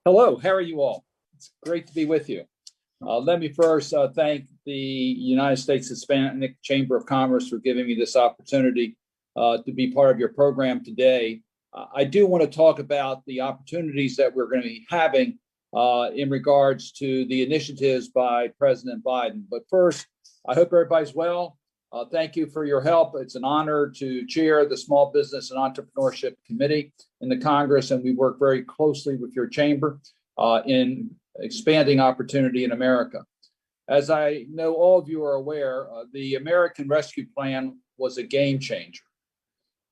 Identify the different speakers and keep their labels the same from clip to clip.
Speaker 1: Hello, how are you all? It's great to be with you. Let me first thank the United States Hispanic Chamber of Commerce for giving me this opportunity to be part of your program today. I do want to talk about the opportunities that we're going to be having in regards to the initiatives by President Biden. But first, I hope everybody's well. Thank you for your help. It's an honor to chair the Small Business and Entrepreneurship Committee in the Congress, and we work very closely with your chamber in expanding opportunity in America. As I know all of you are aware, the American Rescue Plan was a game changer.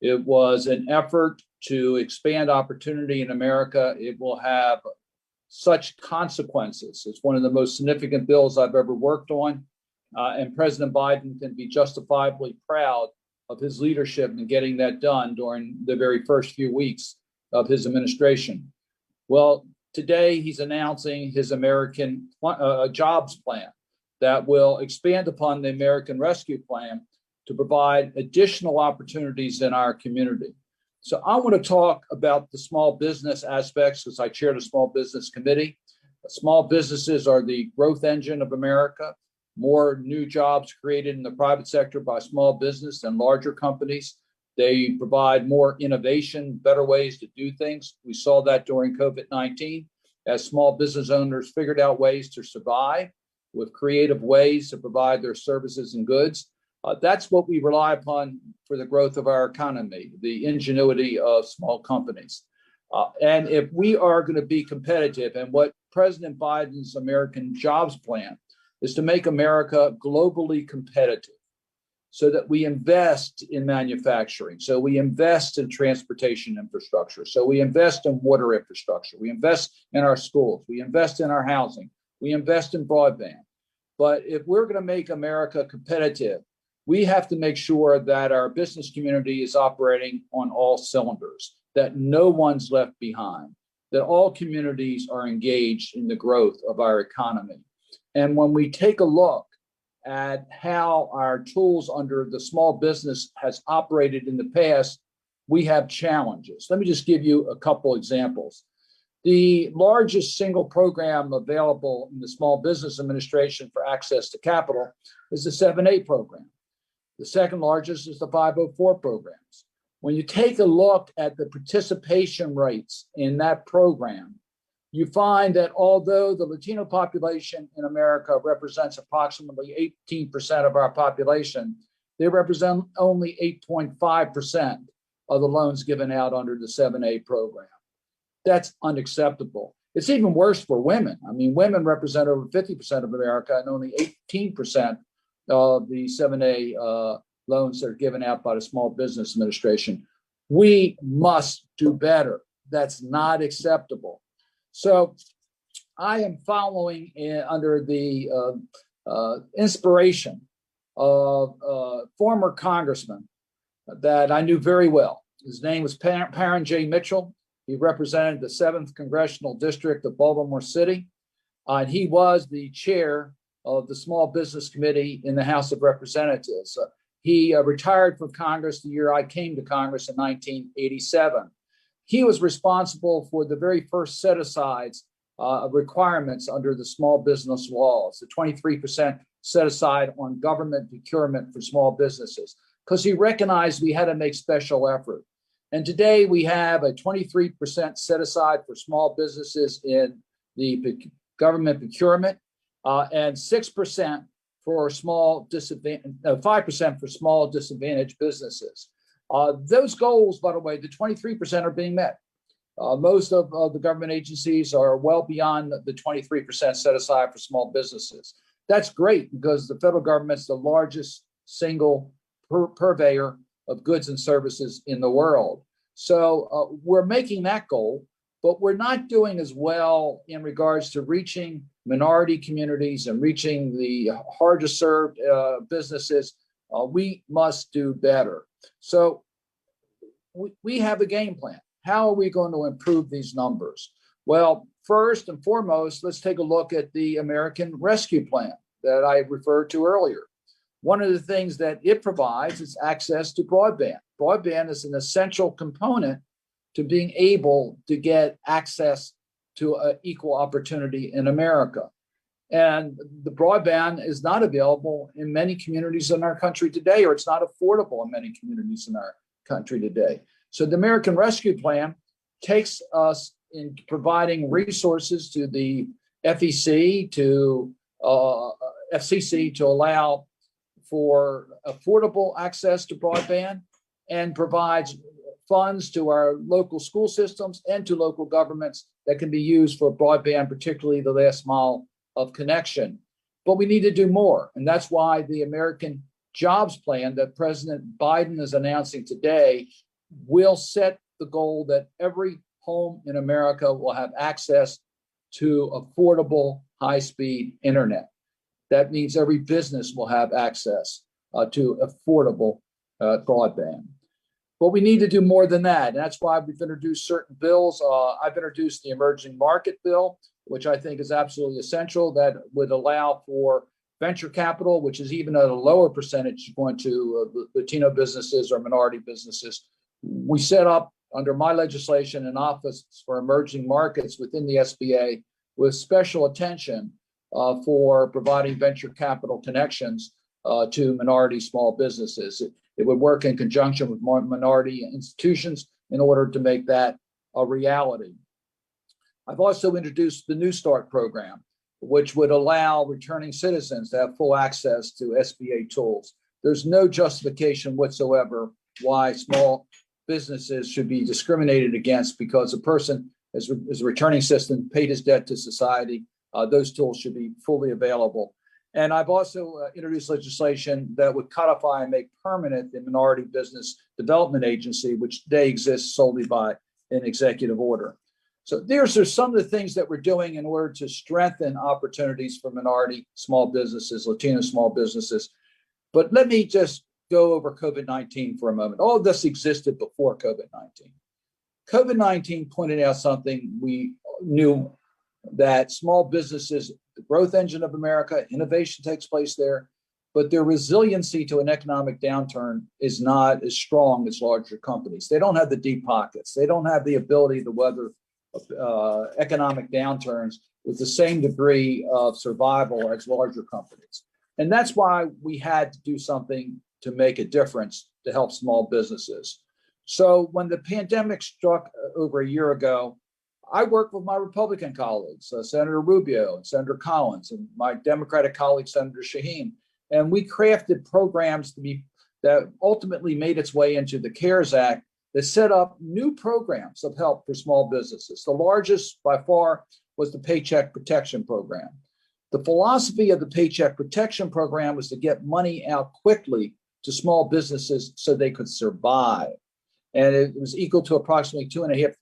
Speaker 1: It was an effort to expand opportunity in America. It will have such consequences. It's one of the most significant bills I've ever worked on. And President Biden can be justifiably proud of his leadership in getting that done during the very first few weeks of his administration. Well, today he's announcing his American Jobs Plan that will expand upon the American Rescue Plan to provide additional opportunities in our community. So I want to talk about the small business aspects because I chair the Small Business Committee. Small businesses are the growth engine of America. More new jobs created in the private sector by small business than larger companies. They provide more innovation, better ways to do things. We saw that during COVID-19 as small business owners figured out ways to survive with creative ways to provide their services and goods. That's what we rely upon for the growth of our economy, the ingenuity of small companies. And if we are going to be competitive, and what President Biden's American Jobs Plan is to make America globally competitive so that we invest in manufacturing, so we invest in transportation infrastructure, so we invest in water infrastructure, we invest in our schools, we invest in our housing, we invest in broadband. But if we're going to make America competitive, we have to make sure that our business community is operating on all cylinders, that no one's left behind, that all communities are engaged in the growth of our economy. And when we take a look at how our tools under the small business has operated in the past, we have challenges. Let me just give you a couple examples. The largest single program available in the Small Business Administration for access to capital is the 7A program. The second largest is the 504 programs. When you take a look at the participation rates in that program, you find that although the Latino population in America represents approximately 18% of our population, they represent only 8.5% of the loans given out under the 7A program. That's unacceptable. It's even worse for women. I mean, women represent over 50% of America and only 18% of the 7A loans that are given out by the Small Business Administration. We must do better. That's not acceptable. So I am following under the inspiration of a former congressman that I knew very well. His name was Parren J. Mitchell. He represented the 7th Congressional District of Baltimore City. And he was the chair of the Small Business Committee in the House of Representatives. He retired from Congress the year I came to Congress in 1987. He was responsible for the very first set-asides of requirements under the small business laws, the 23% set-aside on government procurement for small businesses, because he recognized we had to make special effort. And today we have a 23% set-aside for small businesses in the government procurement and 6% for small 5% for small disadvantaged businesses. Those goals, by the way, the 23% are being met. Most of the government agencies are well beyond the 23% set aside for small businesses. That's great because the federal government's the largest single purveyor of goods and services in the world. So we're making that goal, but we're not doing as well in regards to reaching minority communities and reaching the hard to serve businesses. We must do better. So we have a game plan. How are we going to improve these numbers? Well, first and foremost, let's take a look at the American Rescue Plan that I referred to earlier. One of the things that it provides is access to broadband. Broadband is an essential component to being able to get access to equal opportunity in America. And the broadband is not available in many communities in our country today, or it's not affordable in many communities in our country today. So the American Rescue Plan takes us in providing resources to the FEC, to FCC, to allow for affordable access to broadband, and provides funds to our local school systems and to local governments that can be used for broadband, particularly the last mile of connection. But we need to do more. And that's why the American Jobs Plan that President Biden is announcing today will set the goal that every home in America will have access to affordable high-speed internet. That means every business will have access to affordable broadband. But we need to do more than that. And that's why we've introduced certain bills. I've introduced the Emerging Market Bill, which I think is absolutely essential, that would allow for venture capital, which is even at a lower percentage going to Latino businesses or minority businesses. We set up, under my legislation, an office for emerging markets within the SBA with special attention for providing venture capital connections to minority small businesses. It would work in conjunction with minority institutions in order to make that a reality. I've also introduced the New Start program, which would allow returning citizens to have full access to SBA tools. There's no justification whatsoever why small businesses should be discriminated against because a person is a returning citizen, paid his debt to society. Those tools should be fully available. And I've also introduced legislation that would codify and make permanent the Minority Business Development Agency, which today exists solely by an executive order. So these are some of the things that we're doing in order to strengthen opportunities for minority small businesses, Latino small businesses. But let me just go over COVID-19 for a moment. All of this existed before COVID-19. COVID-19 pointed out something we knew, that small businesses, the growth engine of America, innovation takes place there, but their resiliency to an economic downturn is not as strong as larger companies. They don't have the deep pockets. They don't have the ability to weather economic downturns with the same degree of survival as larger companies. And that's why we had to do something to make a difference to help small businesses. So when the pandemic struck over a year ago, I worked with my Republican colleagues, Senator Rubio and Senator Collins, and my Democratic colleague, Senator Shaheen, and we crafted programs that ultimately made its way into the CARES Act that set up new programs of help for small businesses. The largest by far was the Paycheck Protection Program. The philosophy of the Paycheck Protection Program was to get money out quickly to small businesses so they could survive. And it was equal to approximately 2.5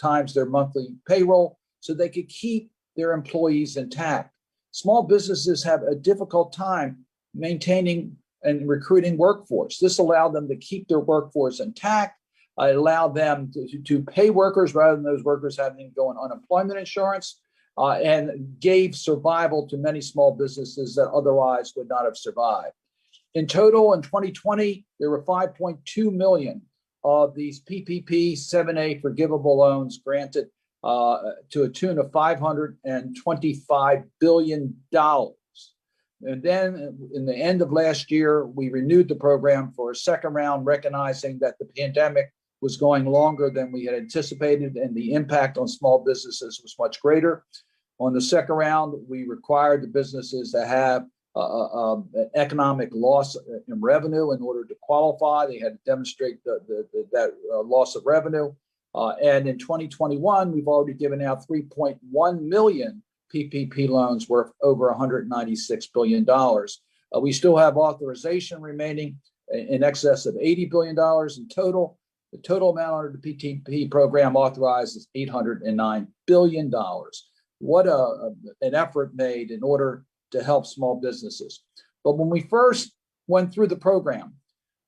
Speaker 1: times their monthly payroll so they could keep their employees intact. Small businesses have a difficult time maintaining and recruiting workforce. This allowed them to keep their workforce intact. It allowed them to pay workers rather than those workers having to go on unemployment insurance, and gave survival to many small businesses that otherwise would not have survived. In total, in 2020, there were 5.2 million of these PPP 7A forgivable loans granted to a tune of $525 billion. And then in the end of last year, we renewed the program for a second round, recognizing that the pandemic was going longer than we had anticipated and the impact on small businesses was much greater. On the second round, we required the businesses to have an economic loss in revenue in order to qualify. They had to demonstrate that loss of revenue. And in 2021, we've already given out 3.1 million PPP loans worth over $196 billion. We still have authorization remaining in excess of $80 billion in total. The total amount under the PPP program authorized is $809 billion. What an effort made in order to help small businesses. But when we first went through the program,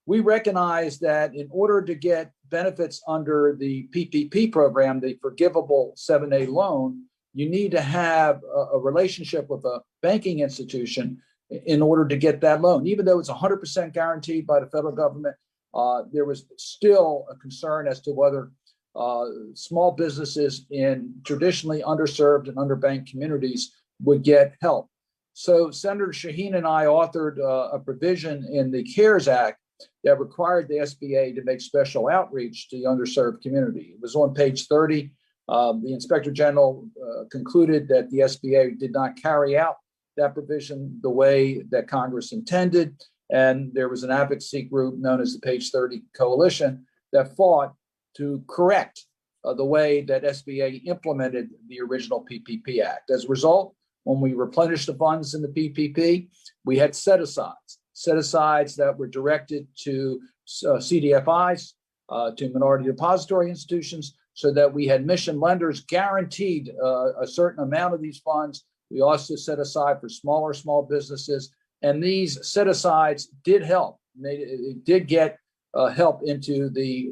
Speaker 1: we recognized that in order to get benefits under the PPP program, the forgivable 7A loan, you need to have a relationship with a banking institution in order to get that loan. Even though it's 100% guaranteed by the federal government, there was still a concern as to whether small businesses in traditionally underserved and underbanked communities would get help. So Senator Shaheen and I authored a provision in the CARES Act that required the SBA to make special outreach to the underserved community. It was on page 30. The Inspector General concluded that the SBA did not carry out that provision the way that Congress intended. And there was an advocacy group known as the Page 30 Coalition that fought to correct the way that SBA implemented the original PPP Act. As a result, when we replenished the funds in the PPP, we had set-asides that were directed to CDFIs, to minority depository institutions, so that we had mission lenders guaranteed a certain amount of these funds. We also set aside for small businesses, and these set-asides did help. It did get help into the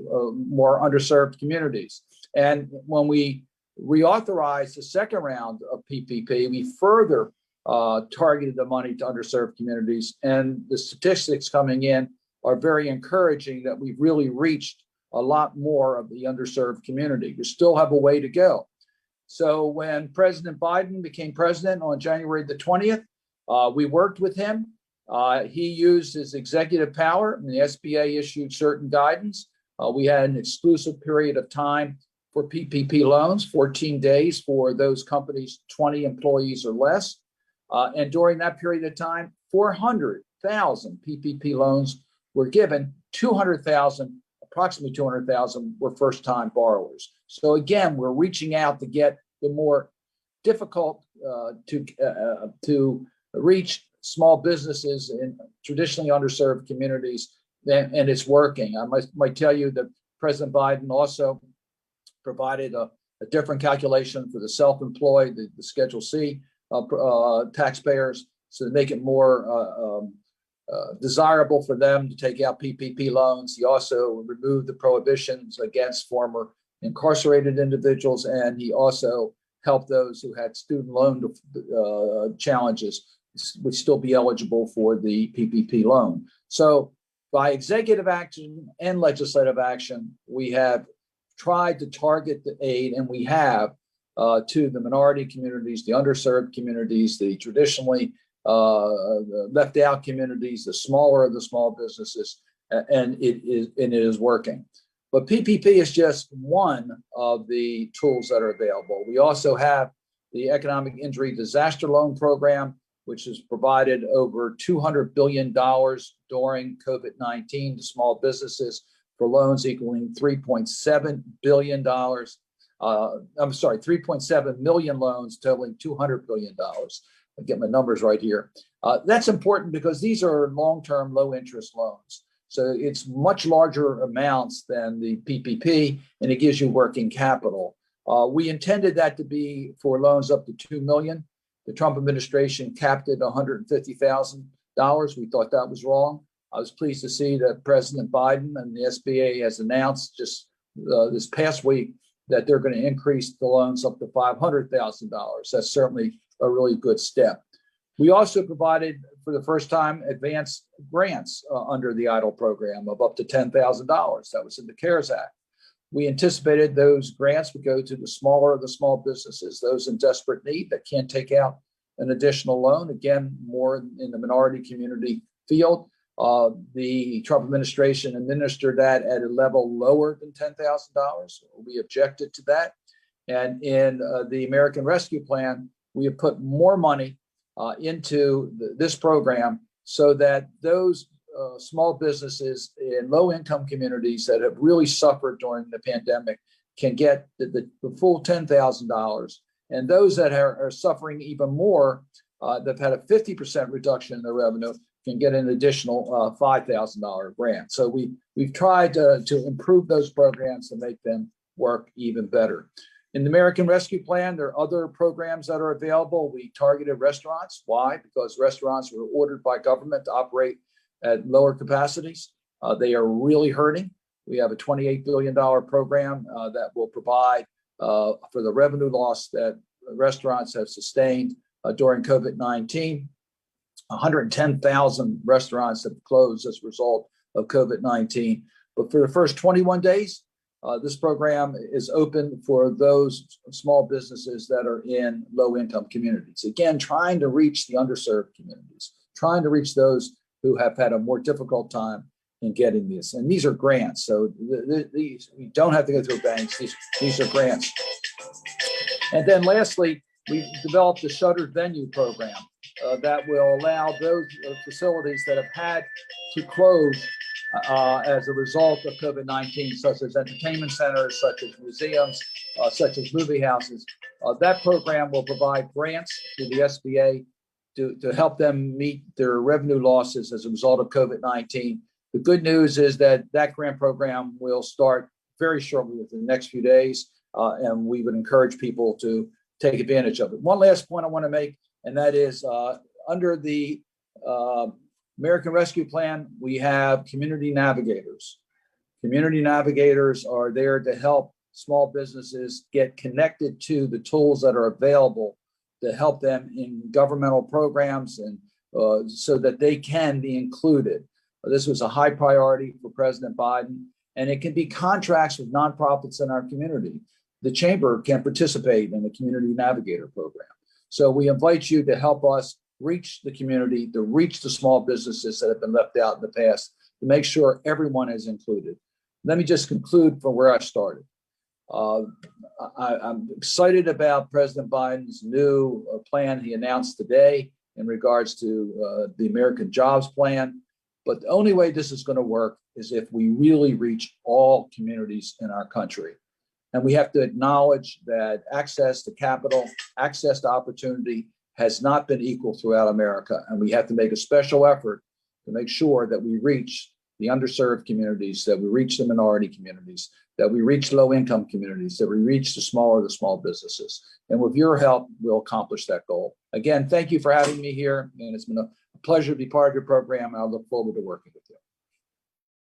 Speaker 1: more underserved communities. And when we reauthorized the second round of PPP, we further targeted the money to underserved communities. And the statistics coming in are very encouraging that we've really reached a lot more of the underserved community. We still have a way to go. So when President Biden became president on January the 20th, we worked with him. He used his executive power, and the SBA issued certain guidance. We had an exclusive period of time for PPP loans, 14 days for those companies, 20 employees or less. And during that period of time, 400,000 PPP loans were given. Approximately 200,000 were first-time borrowers. So again, we're reaching out to get the more difficult to reach small businesses in traditionally underserved communities, and it's working. I might tell you that President Biden also provided a different calculation for the self-employed, the Schedule C taxpayers, so to make it more desirable for them to take out PPP loans. He also removed the prohibitions against former incarcerated individuals, and he also helped those who had student loan challenges would still be eligible for the PPP loan. So by executive action and legislative action, we have tried to target the aid, and we have, to the minority communities, the underserved communities, the traditionally left out communities, the smaller of the small businesses, and it is working. But PPP is just one of the tools that are available. We also have the Economic Injury Disaster Loan Program, which has provided over $200 billion during COVID-19 to small businesses for loans equaling $3.7 billion. 3.7 million loans totaling $200 billion. I get my numbers right here. That's important because these are long-term, low-interest loans. So it's much larger amounts than the PPP, and it gives you working capital. We intended that to be for loans up to $2 million. The Trump administration capped it $150,000. We thought that was wrong. I was pleased to see that President Biden and the SBA has announced just this past week that they're going to increase the loans up to $500,000. That's certainly a really good step. We also provided, for the first time, advanced grants under the EIDL program of up to $10,000. That was in the CARES Act. We anticipated those grants would go to the smaller of the small businesses, those in desperate need that can't take out an additional loan. Again, more in the minority community field. The Trump administration administered that at a level lower than $10,000. We objected to that. And in the American Rescue Plan, we have put more money into this program so that those small businesses in low-income communities that have really suffered during the pandemic can get the full $10,000. And those that are suffering even more, that've had a 50% reduction in their revenue, can get an additional $5,000 grant. So we've tried to improve those programs to make them work even better. In the American Rescue Plan, there are other programs that are available. We targeted restaurants. Why? Because restaurants were ordered by government to operate at lower capacities. They are really hurting. We have a $28 billion program that will provide for the revenue loss that restaurants have sustained during COVID-19. 110,000 restaurants have closed as a result of COVID-19. But for the first 21 days, This program is open for those small businesses that are in low-income communities. Again, trying to reach the underserved communities, trying to reach those who have had a more difficult time in getting this. And these are grants, so these we don't have to go through banks. These are grants. And then lastly, we developed the shuttered venue program that will allow those facilities that have had to close as a result of COVID-19, such as entertainment centers, such as museums, such as movie houses. That program will provide grants to the SBA to help them meet their revenue losses as a result of COVID-19. The good news is that that grant program will start very shortly within the next few days, and we would encourage people to take advantage of it. One last point I want to make, and that is under the American Rescue Plan, we have community navigators. Community navigators are there to help small businesses get connected to the tools that are available to help them in governmental programs and so that they can be included. This was a high priority for President Biden, and it can be contracts with nonprofits in our community. The Chamber can participate in the Community Navigator program. So we invite you to help us reach the community, to reach the small businesses that have been left out in the past, to make sure everyone is included. Let me just conclude from where I started. I'm excited about President Biden's new plan he announced today in regards to the American Jobs Plan. But the only way this is going to work is if we really reach all communities in our country. And we have to acknowledge that access to capital, access to opportunity has not been equal throughout America. And we have to make a special effort to make sure that we reach the underserved communities, that we reach the minority communities, that we reach low-income communities, that we reach the small businesses. And with your help, we'll accomplish that goal. Again, thank you for having me here. And it's been a pleasure to be part of your program. And I look forward to working with you.